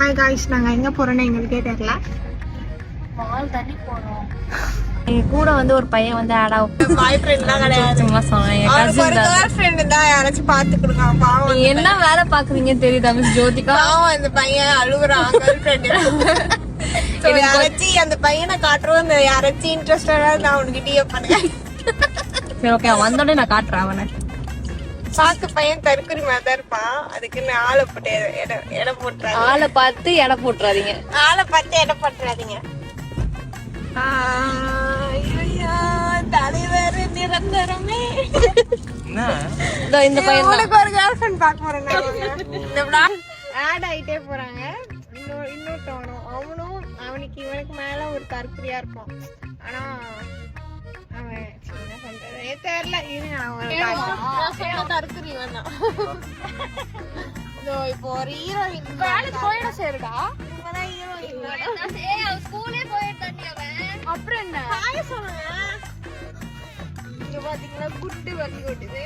Hi guys, நாங்க எங்க போறோம்னு எங்களுக்கே தெரியல. மால் தாண்டி போறோம். எங்க கூட வந்து ஒரு பையன் வந்து ஆட் ஆகும். பாய் ஃப்ரெண்ட் தான் கிடையாது, சும்மா சொன்னேன். ஒரு கேர்ள் ஃப்ரெண்ட் தான். யாராச்சும் பாத்துக்கிடுங்க. பாவம், என்ன வேலை பாக்குறீங்கன்னு தெரியுதா மிஸ் ஜோதிகா? பாவம் அந்த பையன் அழுகுறான். கேர்ள் ஃப்ரெண்ட் யாராச்சும் அந்த பையனை காட்டுறோம். அந்த யாராச்சும் இன்ட்ரெஸ்டடா நான் உனக்கு டிஎம் பண்ணுவேன். சரி ஓகே, வந்தோடனே நான் காட்டுறேன் அவனை. பாக்கு பையன் தற்கொலை மாதிரி தான் இருப்பான். அதுக்கு ஆளை போட்டு எடை போட்டுறாங்க. ஆளை பார்த்து எடை போட்டுறாதீங்க. ஆளை பார்த்து எடை போட்டுறாதீங்க. தலைவர் நிரந்தரமே. இந்த பையன் உனக்கு ஒரு கேர்ள் ஃப்ரெண்ட் பார்க்க போறேன். ஆட் ஆயிட்டே போறாங்க. இன்னொருத்தவனும் அவனும் அவனுக்கு இவனுக்கு மேல ஒரு தற்கொலையா இருப்பான். ஆனா அவன் சின்ன பண்றதே தெரியல. இப்போ ஒரு ஹீரோயின் போயிட சேருடா. அப்புறம் என்ன சொல்லுங்க. இங்க பாத்தீங்களா குட்டு வலி கொட்டுது.